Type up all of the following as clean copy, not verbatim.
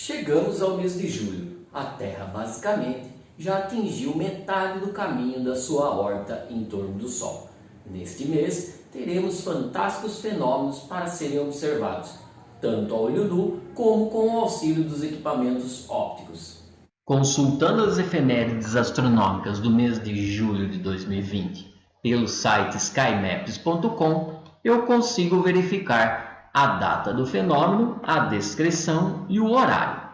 Chegamos ao mês de julho. A Terra basicamente já atingiu metade do caminho da sua órbita em torno do Sol. Neste mês, teremos fantásticos fenômenos para serem observados, tanto a olho nu como com o auxílio dos equipamentos ópticos. Consultando as efemérides astronômicas do mês de julho de 2020 pelo site skymaps.com, eu consigo verificar a data do fenômeno, a descrição e o horário.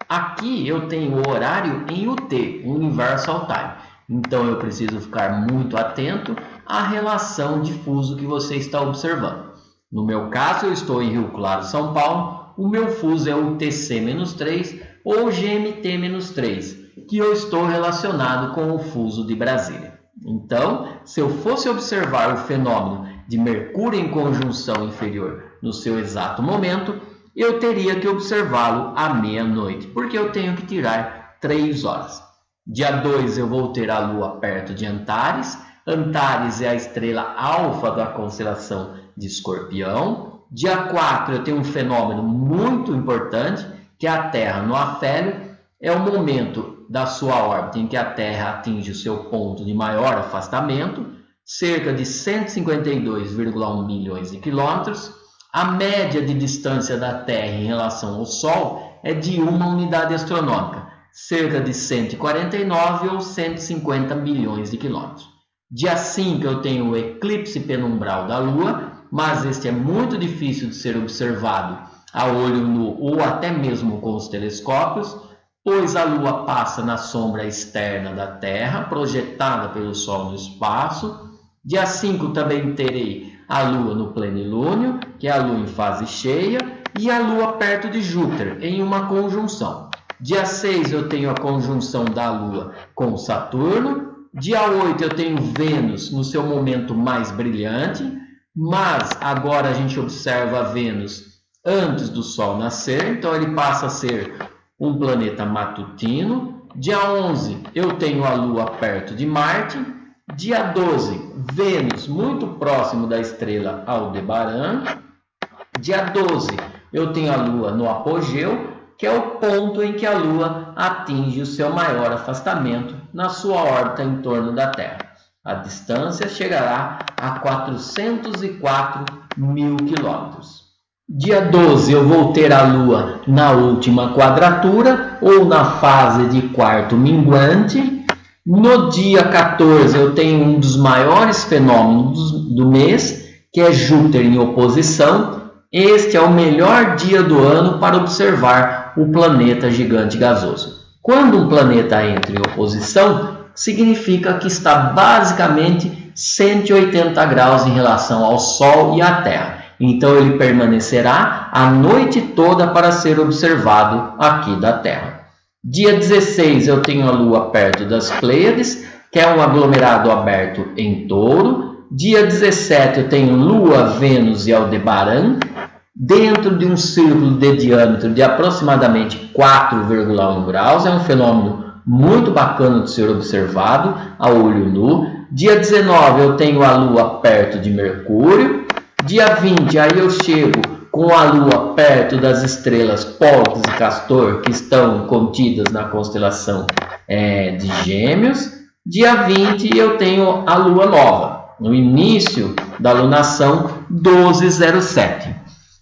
Aqui eu tenho o horário em UT, Universal Time. Então eu preciso ficar muito atento à relação de fuso que você está observando. No meu caso, eu estou em Rio Claro, São Paulo. O meu fuso é o TC-3 ou GMT-3, que eu estou relacionado com o fuso de Brasília. Então, se eu fosse observar o fenômeno de Mercúrio em conjunção inferior no seu exato momento, eu teria que observá-lo à meia-noite, porque eu tenho que tirar 3 horas. Dia 2 eu vou ter a Lua perto de Antares. Antares é a estrela alfa da constelação de Escorpião. Dia 4 eu tenho um fenômeno muito importante, que é a Terra no afélio. É o momento da sua órbita em que a Terra atinge o seu ponto de maior afastamento, cerca de 152,1 milhões de quilômetros. A média de distância da Terra em relação ao Sol é de uma unidade astronômica, cerca de 149 ou 150 milhões de quilômetros. Dia 5 eu tenho o eclipse penumbral da Lua, mas este é muito difícil de ser observado a olho nu ou até mesmo com os telescópios, pois a Lua passa na sombra externa da Terra, projetada pelo Sol no espaço. Dia 5 também terei a Lua no plenilúnio, que é a Lua em fase cheia, e a Lua perto de Júpiter, em uma conjunção. Dia 6 eu tenho a conjunção da Lua com Saturno. Dia 8 eu tenho Vênus no seu momento mais brilhante, mas agora a gente observa Vênus antes do Sol nascer, então ele passa a ser um planeta matutino. Dia 11 eu tenho a Lua perto de Marte. Dia 12, Vênus muito próximo da estrela Aldebaran. Dia 12, eu tenho a Lua no apogeu, que é o ponto em que a Lua atinge o seu maior afastamento na sua órbita em torno da Terra. A distância chegará a 404 mil quilômetros. Dia 12, eu vou ter a Lua na última quadratura ou na fase de quarto minguante. No dia 14 eu tenho um dos maiores fenômenos do mês, que é Júpiter em oposição. Este é o melhor dia do ano para observar o planeta gigante gasoso. Quando um planeta entra em oposição, significa que está basicamente 180 graus em relação ao Sol e à Terra. Então ele permanecerá a noite toda para ser observado aqui da Terra. Dia 16 eu tenho a Lua perto das Pleiades, que é um aglomerado aberto em Touro. Dia 17 eu tenho Lua, Vênus e Aldebaran, dentro de um círculo de diâmetro de aproximadamente 4,1 graus. É um fenômeno muito bacana de ser observado a olho nu. Dia 19 eu tenho a Lua perto de Mercúrio. Dia 20 aí eu chego com a Lua perto das estrelas Pólux e Castor, que estão contidas na constelação de Gêmeos. Dia 20 eu tenho a Lua nova, no início da lunação 1207.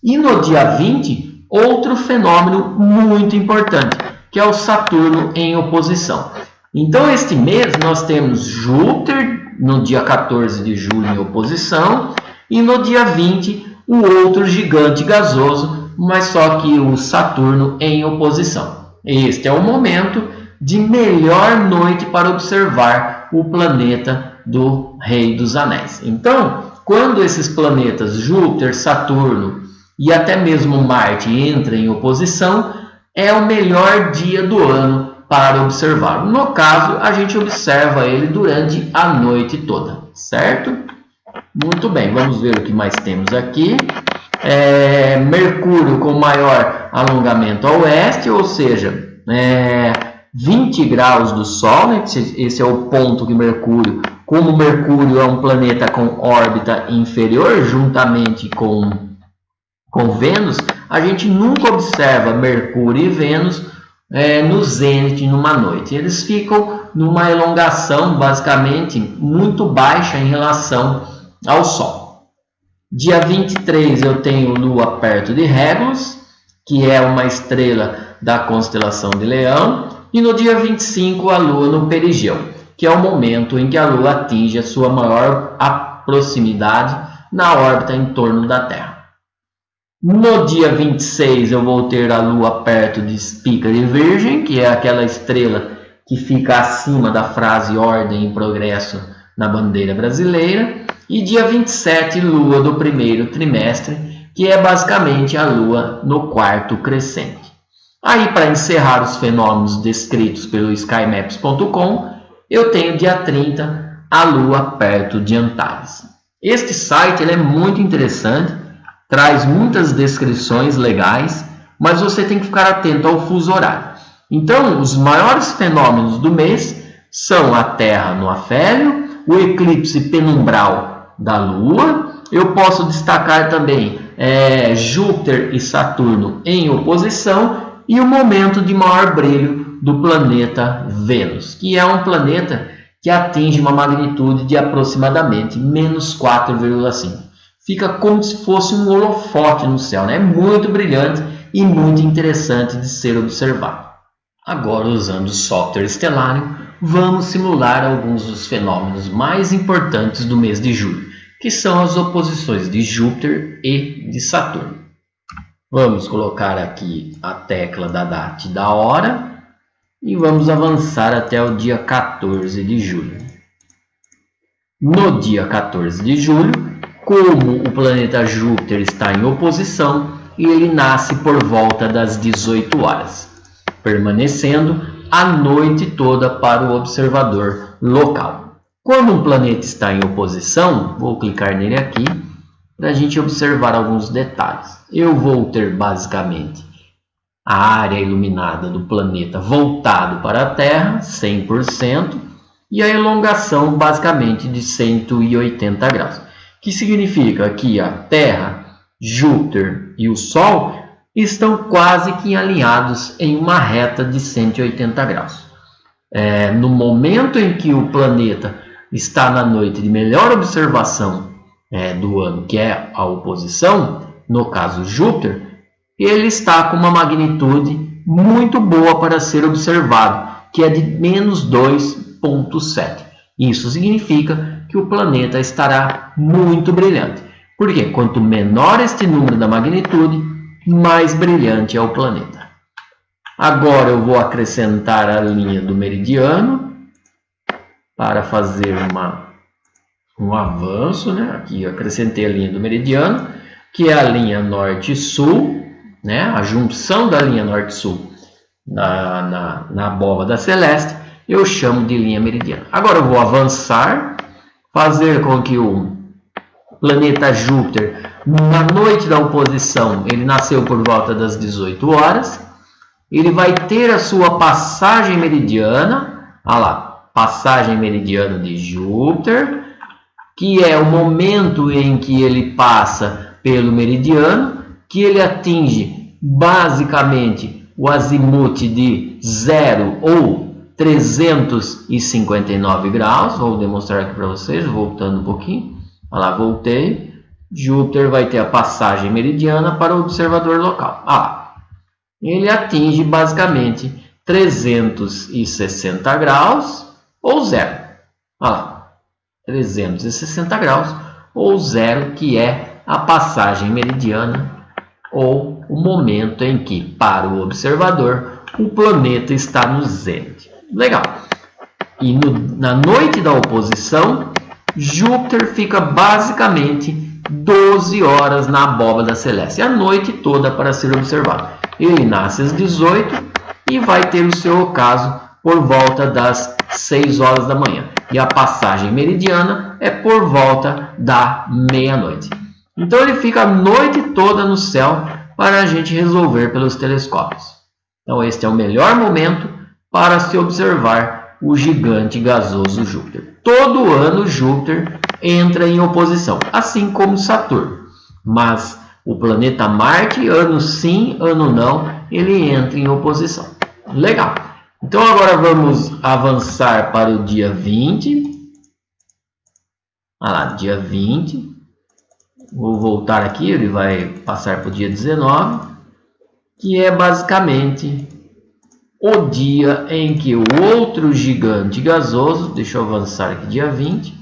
E no dia 20, outro fenômeno muito importante, que é o Saturno em oposição. Então, este mês nós temos Júpiter no dia 14 de julho em oposição, e no dia 20 o outro gigante gasoso, mas só que o Saturno em oposição. Este é o momento de melhor noite para observar o planeta do Rei dos Anéis. Então, quando esses planetas Júpiter, Saturno e até mesmo Marte entram em oposição, é o melhor dia do ano para observar. No caso, a gente observa ele durante a noite toda, certo? Muito bem, vamos ver o que mais temos aqui. Mercúrio com maior alongamento a oeste, ou seja, 20 graus do Sol, né? Esse é o ponto que Mercúrio, como Mercúrio é um planeta com órbita inferior, juntamente com Vênus, a gente nunca observa Mercúrio e Vênus no zênite numa noite. Eles ficam numa elongação basicamente muito baixa em relação ao Sol. Dia 23 eu tenho Lua perto de Régulas, que é uma estrela da constelação de Leão, e no dia 25 a Lua no Perigeu, que é o momento em que a Lua atinge a sua maior proximidade na órbita em torno da Terra. No dia 26 eu vou ter a Lua perto de Spica de Virgem, que é aquela estrela que fica acima da frase ordem e progresso na bandeira brasileira. E dia 27, Lua do primeiro trimestre, que é basicamente a Lua no quarto crescente. Aí, para encerrar os fenômenos descritos pelo skymaps.com, eu tenho dia 30, a Lua perto de Antares. Este site ele é muito interessante, traz muitas descrições legais, mas você tem que ficar atento ao fuso horário. Então, os maiores fenômenos do mês são a Terra no afélio, o eclipse penumbral da Lua. Eu posso destacar também Júpiter e Saturno em oposição e o momento de maior brilho do planeta Vênus, que é um planeta que atinge uma magnitude de aproximadamente menos 4,5. Fica como se fosse um holofote no céu, né? Muito brilhante e muito interessante de ser observado. Agora, usando o software Stellarium, vamos simular alguns dos fenômenos mais importantes do mês de julho, que são as oposições de Júpiter e de Saturno. Vamos colocar aqui a tecla da data e da hora e vamos avançar até o dia 14 de julho. No dia 14 de julho, como o planeta Júpiter está em oposição, ele nasce por volta das 18 horas, permanecendo a noite toda para o observador local. Quando um planeta está em oposição, vou clicar nele aqui para a gente observar alguns detalhes. Eu vou ter basicamente a área iluminada do planeta voltado para a Terra, 100%, e a elongação basicamente de 180 graus. Que significa que a Terra, Júpiter e o Sol estão quase que alinhados em uma reta de 180 graus. No momento em que o planeta está na noite de melhor observação do ano, que é a oposição, no caso Júpiter, ele está com uma magnitude muito boa para ser observado, que é de menos 2,7. Isso significa que o planeta estará muito brilhante. Porque quanto menor este número da magnitude, mais brilhante é o planeta. Agora eu vou acrescentar a linha do meridiano para fazer um avanço, né? Aqui eu acrescentei a linha do meridiano, que é a linha norte-sul, né? A junção da linha norte-sul na abóbada celeste, eu chamo de linha meridiana. Agora eu vou avançar, fazer com que o planeta Júpiter, na noite da oposição, ele nasceu por volta das 18 horas, ele vai ter a sua passagem meridiana, olha lá, passagem meridiana de Júpiter, que é o momento em que ele passa pelo meridiano, que ele atinge basicamente o azimute de 0 ou 359 graus. Vou demonstrar aqui para vocês, voltando um pouquinho. Olha lá, voltei. Júpiter vai ter a passagem meridiana para o observador local. Ele atinge basicamente 360 graus ou 0. Olha lá, 360 graus ou 0, que é a passagem meridiana ou o momento em que, para o observador, o planeta está no zênite. Legal. E na noite da oposição, Júpiter fica basicamente 12 horas na abóbada celeste, a noite toda para ser observado. Ele nasce às 18 e vai ter o seu ocaso por volta das 6 horas da manhã. E a passagem meridiana é por volta da meia-noite. Então ele fica a noite toda no céu para a gente resolver pelos telescópios. Então este é o melhor momento para se observar o gigante gasoso Júpiter. Todo ano Júpiter entra em oposição, assim como Saturno. Mas o planeta Marte, ano sim, ano não, ele entra em oposição. Legal. Então agora vamos avançar para o dia 20. Olha lá, dia 20. Vou voltar aqui, ele vai passar para o dia 19, que é basicamente o dia em que o outro gigante gasoso, deixa eu avançar aqui, dia 20,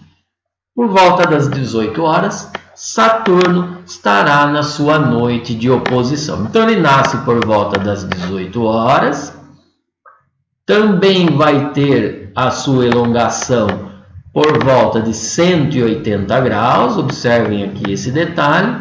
por volta das 18 horas, Saturno estará na sua noite de oposição. Então ele nasce por volta das 18 horas, também vai ter a sua elongação por volta de 180 graus, observem aqui esse detalhe,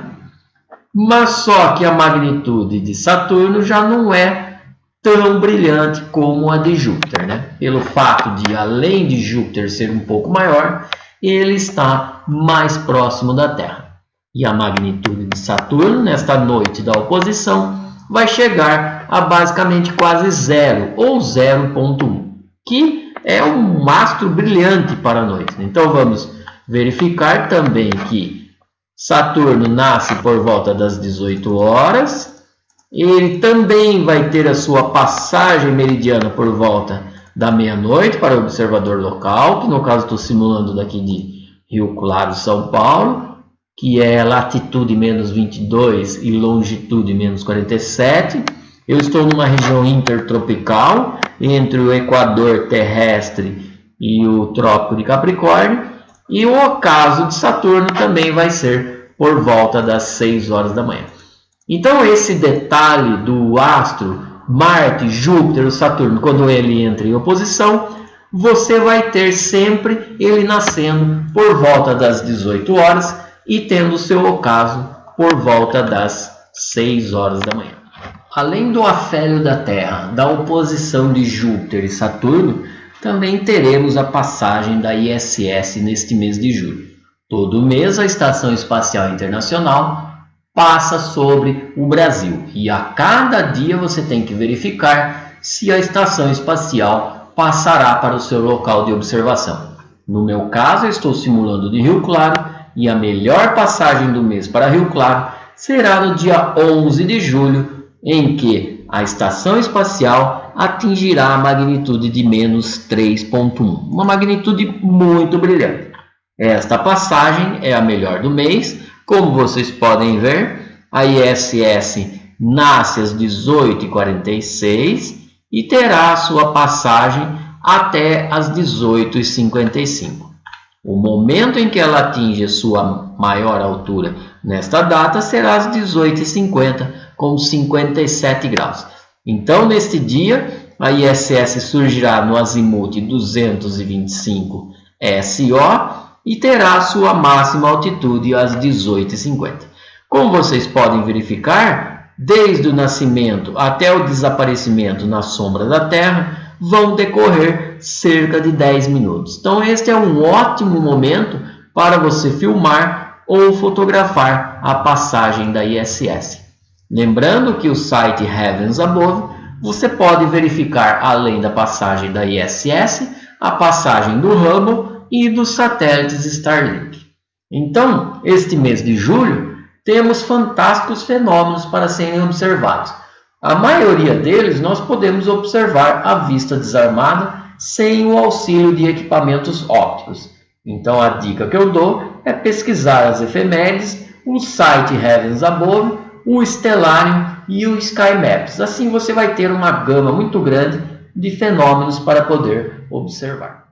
mas só que a magnitude de Saturno já não é tão brilhante como a de Júpiter, né? Pelo fato de, além de Júpiter ser um pouco maior, ele está mais próximo da Terra. E a magnitude de Saturno, nesta noite da oposição, vai chegar a basicamente quase zero, ou 0,1, que é um astro brilhante para a noite. Então vamos verificar também que Saturno nasce por volta das 18 horas. Ele também vai ter a sua passagem meridiana por volta da meia-noite para o observador local, que no caso estou simulando daqui de Rio Claro, São Paulo, que é latitude menos 22 e longitude menos 47. Eu estou numa região intertropical, entre o Equador terrestre e o Trópico de Capricórnio, e o ocaso de Saturno também vai ser por volta das 6 horas da manhã. Então esse detalhe do astro Marte, Júpiter, Saturno, quando ele entra em oposição, você vai ter sempre ele nascendo por volta das 18 horas e tendo o seu ocaso por volta das 6 horas da manhã. Além do afélio da Terra, da oposição de Júpiter e Saturno, também teremos a passagem da ISS neste mês de julho. Todo mês a Estação Espacial Internacional passa sobre o Brasil e a cada dia você tem que verificar se a Estação Espacial passará para o seu local de observação. No meu caso, eu estou simulando de Rio Claro e a melhor passagem do mês para Rio Claro será no dia 11 de julho, em que a estação espacial atingirá a magnitude de menos 3,1, uma magnitude muito brilhante. Esta passagem é a melhor do mês. Como vocês podem ver, a ISS nasce às 18h46 e terá a sua passagem até às 18h55. O momento em que ela atinge a sua maior altura nesta data será às 18h50, com 57 graus. Então, neste dia, a ISS surgirá no azimuth 225 SO e terá a sua máxima altitude às 18h50. Como vocês podem verificar, desde o nascimento até o desaparecimento na sombra da Terra, vão decorrer cerca de 10 minutos. Então, este é um ótimo momento para você filmar ou fotografar a passagem da ISS. Lembrando que o site Heavens Above, você pode verificar, além da passagem da ISS, a passagem do Hubble e dos satélites Starlink. Então, este mês de julho, temos fantásticos fenômenos para serem observados. A maioria deles nós podemos observar à vista desarmada, sem o auxílio de equipamentos ópticos. Então, a dica que eu dou é pesquisar as efemérides, o site Heavens Above, o Stellarium e o Sky Maps. Assim você vai ter uma gama muito grande de fenômenos para poder observar.